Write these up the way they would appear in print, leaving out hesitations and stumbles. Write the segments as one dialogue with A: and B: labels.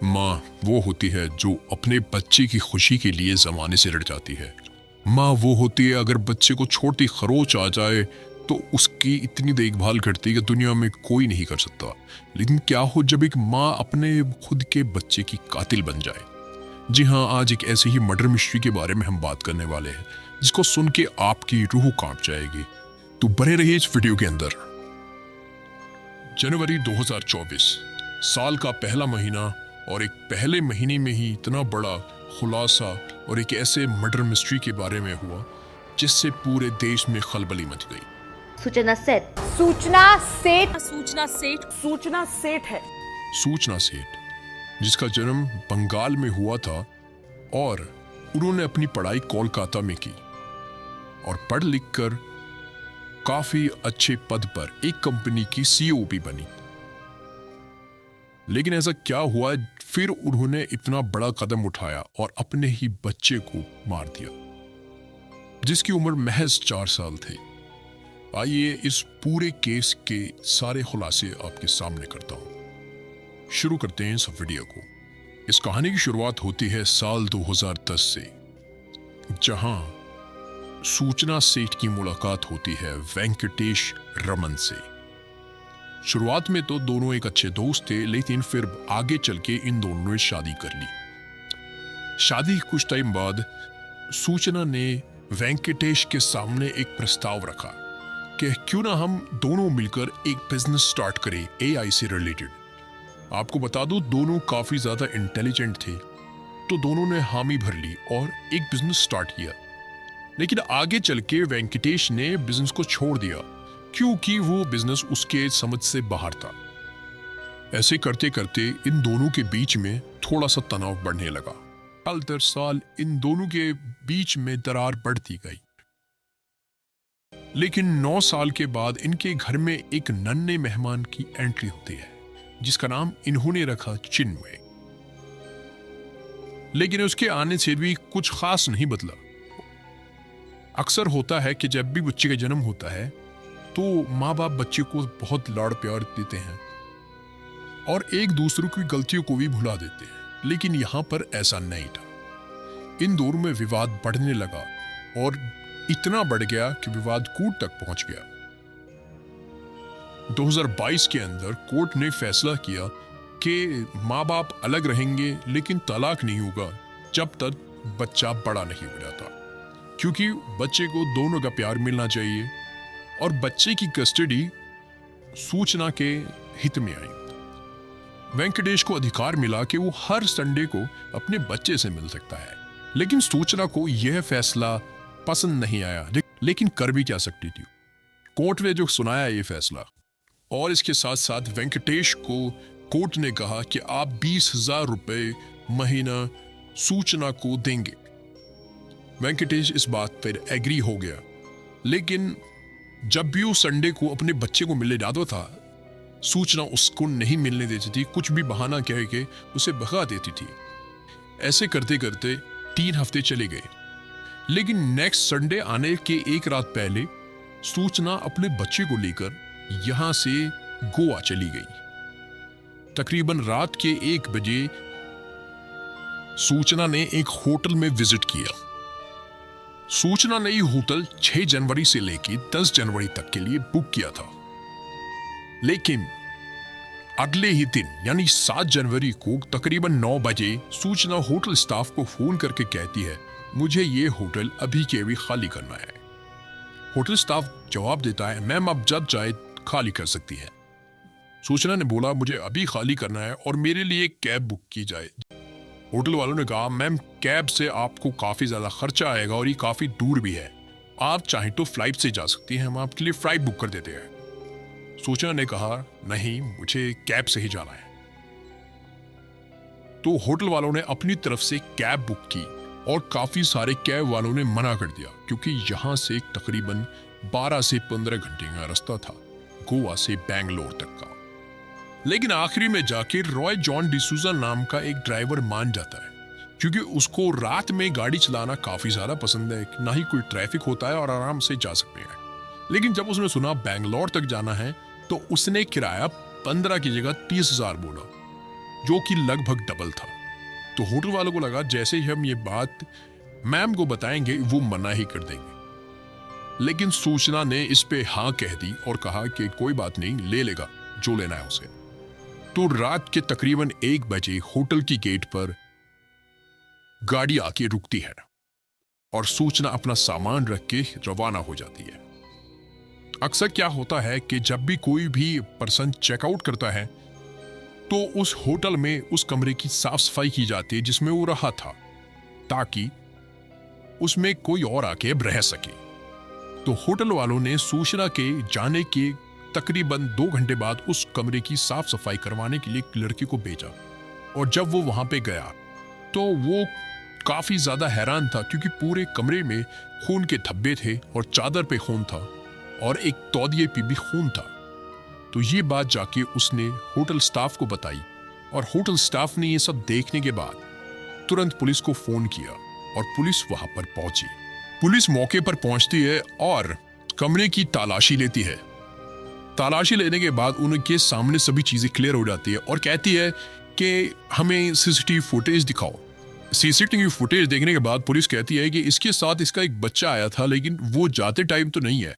A: माँ वो होती है जो अपने बच्चे की खुशी के लिए ज़माने से लड़ जाती है। माँ वो होती है अगर बच्चे को छोटी खरोच आ जाए तो उसकी इतनी देखभाल करती है कि दुनिया में कोई नहीं कर सकता। लेकिन क्या हो जब एक माँ अपने खुद के बच्चे की कातिल बन जाए। जी हाँ, आज एक ऐसे ही मर्डर मिस्ट्री के बारे में हम बात करने वाले हैं जिसको सुन के आपकी रूह कांप जाएगी। तो बने रहिए इस वीडियो के अंदर। जनवरी 2024 साल का पहला महीना, और एक पहले महीने में ही इतना बड़ा खुलासा और एक ऐसे मर्डर मिस्ट्री के बारे में हुआ जिससे पूरे देश में खलबली मच गई।
B: सूचना सेठ है।
A: सूचना सेठ, जिसका जन्म बंगाल में हुआ था और उन्होंने अपनी पढ़ाई कोलकाता में की और पढ़ लिख कर काफी अच्छे पद पर एक कंपनी की सीईओ भी बनी। लेकिन ऐसा क्या हुआ, फिर उन्होंने इतना बड़ा कदम उठाया और अपने ही बच्चे को मार दिया जिसकी उम्र महज 4 साल थी। आइए इस पूरे केस के सारे खुलासे आपके सामने करता हूं। शुरू करते हैं इस वीडियो को। इस कहानी की शुरुआत होती है साल 2010 से, जहां सूचना सेठ की मुलाकात होती है वेंकटेश रमन से। शुरुआत में तो दोनों एक अच्छे दोस्त थे, लेकिन फिर आगे चल के इन दोनों ने शादी कर ली। शादी के कुछ टाइम बाद सूचना ने वेंकटेश के सामने एक प्रस्ताव रखा कि क्यों ना हम दोनों मिलकर एक बिजनेस स्टार्ट करें एआई से रिलेटेड। आपको बता दूं, दोनों काफी ज्यादा इंटेलिजेंट थे, तो दोनों ने हामी भर ली और एक बिजनेस स्टार्ट किया। लेकिन आगे चल के वेंकटेश ने बिजनेस को छोड़ दिया क्योंकि वो बिजनेस उसके समझ से बाहर था। ऐसे करते करते इन दोनों के बीच में थोड़ा सा तनाव बढ़ने लगा। साल दर साल इन दोनों के बीच में दरार बढ़ती गई। लेकिन 9 साल के बाद इनके घर में एक नन्हे मेहमान की एंट्री होती है जिसका नाम इन्होंने रखा चिन्मय। लेकिन उसके आने से भी कुछ खास नहीं बदला। अक्सर होता है कि जब भी बच्चे का जन्म होता है तो माँ बाप बच्चे को बहुत लाड़ प्यार देते हैं और एक दूसरे की गलतियों को भी भुला देते हैं, लेकिन यहाँ पर ऐसा नहीं था। इन दोनों में विवाद बढ़ने लगा और इतना बढ़ गया कि विवाद कोर्ट तक पहुंच गया। 2022 के अंदर कोर्ट ने फैसला किया कि माँ बाप अलग रहेंगे, लेकिन तलाक नहीं होगा जब तक बच्चा बड़ा नहीं हो जाता, क्योंकि बच्चे को दोनों का प्यार मिलना चाहिए और बच्चे की कस्टडी सूचना के हित में आई। वेंकटेश को अधिकार मिला कि वो हर संडे को अपने बच्चे से मिल सकता है, लेकिन सूचना को यह फैसला पसंद नहीं आया। लेकिन कर भी क्या सकती थी, कोर्ट ने जो सुनाया ये फैसला। और इसके साथ साथ वेंकटेश को कोर्ट ने कहा कि आप 20,000 रुपए महीना सूचना को देंगे। वेंकटेश इस बात पर एग्री हो गया, लेकिन जब भी वो संडे को अपने बच्चे को मिलने जाता था, सूचना उसको नहीं मिलने देती थी। कुछ भी बहाना कह के उसे भगा देती थी। ऐसे करते करते 3 हफ्ते चले गए, लेकिन नेक्स्ट संडे आने के एक रात पहले सूचना अपने बच्चे को लेकर यहां से गोवा चली गई। तकरीबन रात के 1 बजे सूचना ने एक होटल में विजिट किया। सूचना ने ये होटल 6 जनवरी से लेकर 10 जनवरी तक के लिए बुक किया था, लेकिन अगले ही दिन यानी 7 जनवरी को तकरीबन 9 बजे सूचना होटल स्टाफ को फोन करके कहती है, मुझे ये होटल अभी के अभी खाली करना है। होटल स्टाफ जवाब देता है, मैम आप जब चाहे खाली कर सकती है। सूचना ने बोला, मुझे अभी खाली करना है और मेरे लिए कैब बुक की जाए। होटल वालों ने कहा, मैम कैब से आपको काफी ज्यादा खर्चा आएगा और ये काफी दूर भी है, आप चाहें तो फ्लाइट से जा सकती हैं, हम आपके लिए फ्लाइट बुक कर देते हैं। सूचना ने कहा, नहीं मुझे कैब से ही जाना है। तो होटल वालों ने अपनी तरफ से कैब बुक की और काफी सारे कैब वालों ने मना कर दिया, क्योंकि यहां से तकरीबन 12 से 15 घंटे का रास्ता था गोवा से बेंगलोर तक का। लेकिन आखिरी में जाके रॉय जॉन डिसूजा नाम का एक ड्राइवर मान जाता है, क्योंकि उसको रात में गाड़ी चलाना काफी ज्यादा पसंद है, ना ही कोई ट्रैफिक होता है और आराम से जा सकते हैं। लेकिन जब उसने सुना बेंगलोर तक जाना है तो उसने किराया 15 की जगह 30,000 बोला, जो कि लगभग डबल था। तो होटल वालों को लगा जैसे ही हम ये बात मैम को बताएंगे वो मना ही कर देंगे, लेकिन सूचना ने इस पे हाँ कह दी और कहा कि कोई बात नहीं, ले लेगा जो लेना है उसे। तो रात के तकरीबन 1 बजे होटल की गेट पर गाड़ी आके रुकती है और सूचना अपना सामान रख के रवाना हो जाती है। अक्सर क्या होता है कि जब भी कोई भी पर्सन चेकआउट करता है तो उस होटल में उस कमरे की साफ सफाई की जाती है जिसमें वो रहा था, ताकि उसमें कोई और आके रह सके। तो होटल वालों ने सूचना के जाने के तकरीबन 2 घंटे बाद उस कमरे की साफ सफाई करवाने के लिए एक लड़के को भेजा। और जब वो वहां पे गया तो वो काफी ज्यादा हैरान था, क्योंकि पूरे कमरे में खून के धब्बे थे और चादर पे खून था और एक तौलिए पे भी खून था। तो ये बात जाके उसने होटल स्टाफ को बताई और होटल स्टाफ ने ये सब देखने के बाद तुरंत पुलिस को फोन किया और पुलिस वहां पर पहुंची। पुलिस मौके पर पहुंचती है और कमरे की तलाशी लेती है। तलाशी लेने के बाद उनके सामने सभी चीजें क्लियर हो जाती है और कहती है कि हमें सीसीटीवी फुटेज दिखाओ। सीसीटीवी फुटेज देखने के बाद पुलिस कहती है कि इसके साथ इसका एक बच्चा आया था, लेकिन वो जाते टाइम तो नहीं है।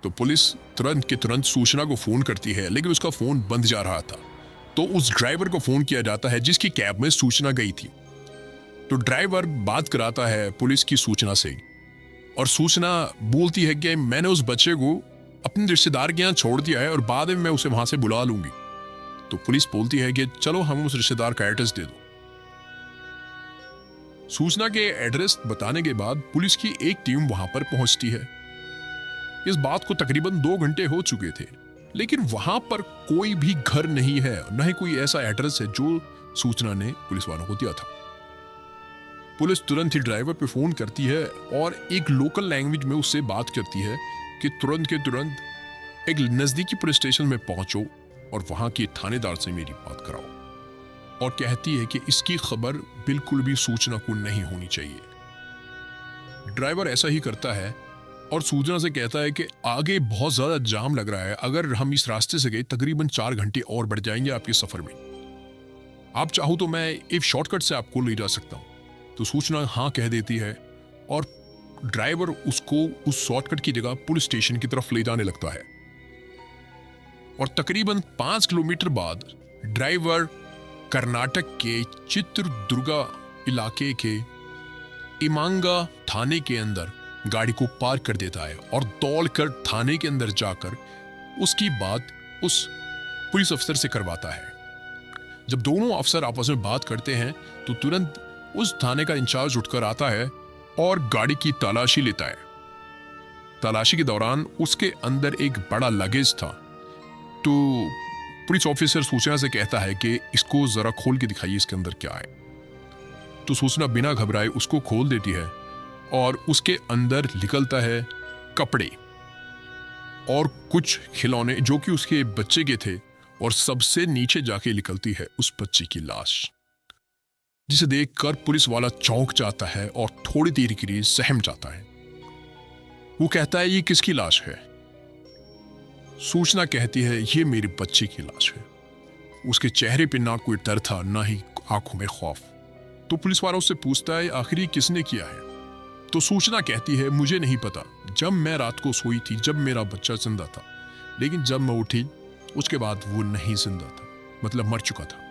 A: तो पुलिस तुरंत के तुरंत सूचना को फोन करती है, लेकिन उसका फोन बंद जा रहा था। तो उस ड्राइवर को फोन किया जाता है जिसकी कैब में सूचना गई थी। तो ड्राइवर बात कराता है पुलिस की सूचना से और सूचना बोलती है कि मैंने उस बच्चे को अपने रिश्तेदार के यहाँ छोड़ दिया है और बाद में मैं उसे वहां से बुला लूंगी। तो पुलिस बोलती है कि चलो हम उस रिश्तेदार का एड्रेस दे दो। सूचना के एड्रेस बताने के बाद पुलिस की एक टीम वहां पर पहुंचती है। इस बात को तकरीबन 2 घंटे हो चुके थे, लेकिन वहां पर कोई भी घर नहीं है, न ही कोई ऐसा एड्रेस है जो सूचना ने पुलिस वालों को दिया था। पुलिस तुरंत ही ड्राइवर पे फोन करती है और एक लोकल लैंग्वेज में उससे बात करती है कि तुरंत के तुरंत एक नजदीकी पुलिस स्टेशन में पहुंचो और वहां के थानेदार से मेरी बात कराओ। और कहती है कि इसकी खबर बिल्कुल भी सूचना को नहीं होनी चाहिए। ड्राइवर ऐसा ही करता है और सूचना से कहता है कि आगे बहुत ज्यादा जाम लग रहा है, अगर हम इस रास्ते से गए तकरीबन 4 घंटे और बढ़ जाएंगे आपके सफर में। आप चाहो तो मैं एक शॉर्टकट से आपको ले जा सकता हूं। तो सूचना हाँ कह देती है और ड्राइवर उसको उस शॉर्टकट की जगह पुलिस स्टेशन की तरफ ले जाने लगता है। और तकरीबन 5 किलोमीटर बाद ड्राइवर कर्नाटक के चित्रदुर्गा इलाके के इमांगा थाने के अंदर गाड़ी को पार्क कर देता है और दौड़कर थाने के अंदर जाकर उसकी बात उस पुलिस अफसर से करवाता है। जब दोनों अफसर आपस में बात करते हैं तो तुरंत उस थाने का इंचार्ज उठकर आता है और गाड़ी की तलाशी लेता है। तलाशी के दौरान उसके अंदर एक बड़ा लगेज था। तो पुलिस ऑफिसर सूचना से कहता है कि इसको जरा खोल के दिखाइए, इसके अंदर क्या है। तो सूचना बिना घबराए उसको खोल देती है और उसके अंदर निकलता है कपड़े और कुछ खिलौने जो कि उसके बच्चे के थे, और सबसे नीचे जाके निकलती है उस बच्चे की लाश, जिसे देखकर पुलिस वाला चौंक जाता है और थोड़ी देर के लिए सहम जाता है। वो कहता है ये किसकी लाश है? सूचना कहती है ये मेरे बच्चे की लाश है। उसके चेहरे पे ना कोई डर था ना ही आंखों में खौफ। तो पुलिस वाला उससे पूछता है आखिर ये किसने किया है? तो सूचना कहती है मुझे नहीं पता, जब मैं रात को सोई थी जब मेरा बच्चा जिंदा था, लेकिन जब मैं उठी उसके बाद वो नहीं जिंदा था, मतलब मर चुका था।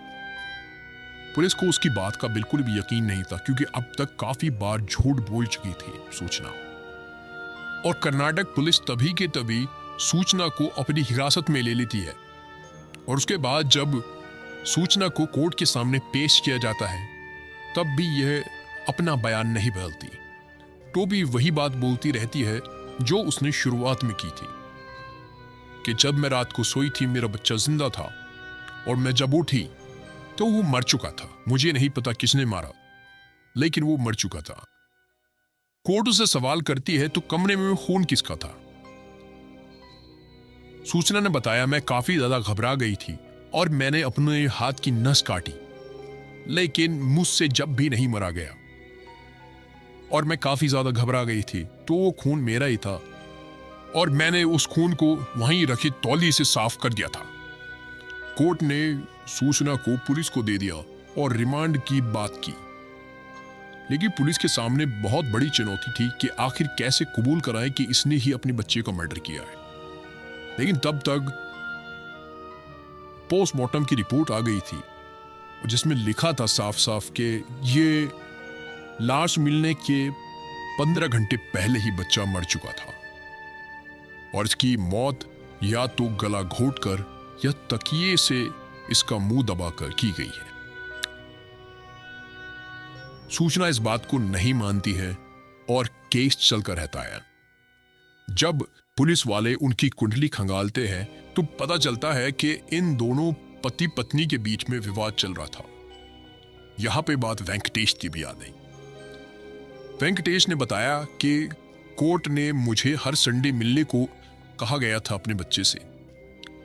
A: पुलिस को उसकी बात का बिल्कुल भी यकीन नहीं था, क्योंकि अब तक काफी बार झूठ बोल चुकी थी सूचना। और कर्नाटक पुलिस तभी के तभी सूचना को अपनी हिरासत में ले लेती है और उसके बाद जब सूचना को कोर्ट के सामने पेश किया जाता है तब भी यह अपना बयान नहीं बदलती, तो भी वही बात बोलती रहती है जो उसने शुरुआत में की थी कि जब मैं रात को सोई थी मेरा बच्चा जिंदा था और मैं जब उठी तो वो मर चुका था। मुझे नहीं पता किसने मारा, लेकिन वो मर चुका था। कोर्ट उसे सवाल करती है तो कमरे में खून किसका था? सूचना ने बताया मैं काफी ज्यादा घबरा गई थी और मैंने अपने हाथ की नस काटी, लेकिन मुझसे जब भी नहीं मरा गया और मैं काफी ज्यादा घबरा गई थी, तो वो खून मेरा ही था और मैंने उस खून को वहीं रखी तौली से साफ कर दिया था। कोर्ट ने सूचना को पुलिस को दे दिया और रिमांड की बात की। लेकिन पुलिस के सामने बहुत बड़ी चुनौती थी कि आखिर कैसे कबूल कराएं कि इसने ही अपने बच्चे का मर्डर किया है। लेकिन तब तक पोस्टमार्टम की रिपोर्ट आ गई थी जिसमें लिखा था साफ साफ कि ये लाश मिलने के 15 घंटे पहले ही बच्चा मर चुका था और इसकी मौत या तो गला घोटकर या तकिए से इसका मुंह दबाकर की गई है। सूचना इस बात को नहीं मानती है और केस चलकर रहता है। जब पुलिस वाले उनकी कुंडली खंगालते हैं तो पता चलता है कि इन दोनों पति पत्नी के बीच में विवाद चल रहा था। यहां पे बात वेंकटेश की भी आ गई। वेंकटेश ने बताया कि कोर्ट ने मुझे हर संडे मिलने को कहा गया था अपने बच्चे से,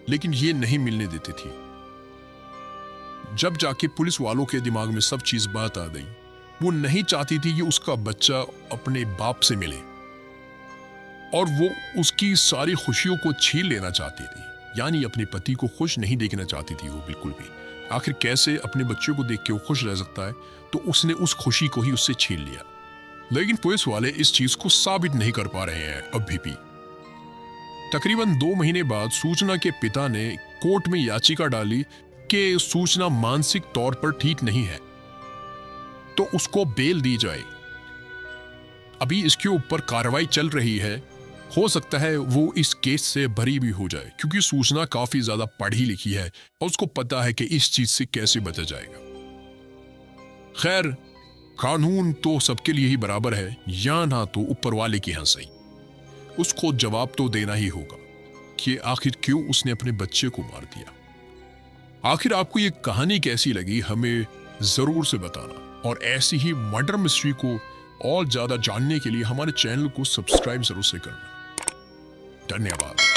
A: लेकिन ये नहीं मिलने देते थे। जब जाके पुलिस वालों के दिमाग में सब चीज बात आ गई, वो नहीं चाहती थी कि उसका बच्चा अपने बाप से मिले और वो उसकी सारी खुशियों को छीन लेना चाहती थी, यानी अपने पति को खुश नहीं देखना चाहती थी वो बिल्कुल भी। आखिर कैसे अपने बच्चे को देख के वो खुश रह सकता है, तो उसने उस खुशी को ही उससे छीन लिया। लेकिन पुलिस वाले इस चीज को साबित नहीं कर पा रहे हैं अभी भी। तकरीबन 2 महीने बाद सूचना के पिता ने कोर्ट में याचिका डाली कि सूचना मानसिक तौर पर ठीक नहीं है तो उसको बेल दी जाए। अभी इसके ऊपर कार्रवाई चल रही है, हो सकता है वो इस केस से बरी भी हो जाए क्योंकि सूचना काफी ज्यादा पढ़ी लिखी है और उसको पता है कि इस चीज से कैसे बचा जाएगा। खैर, कानून तो सबके लिए ही बराबर है, या ना तो ऊपर वाले की यहाँ सही। उसको जवाब तो देना ही होगा कि आखिर क्यों उसने अपने बच्चे को मार दिया। आखिर आपको ये कहानी कैसी लगी हमें जरूर से बताना, और ऐसी ही मर्डर मिस्ट्री को और ज्यादा जानने के लिए हमारे चैनल को सब्सक्राइब जरूर से करना। धन्यवाद।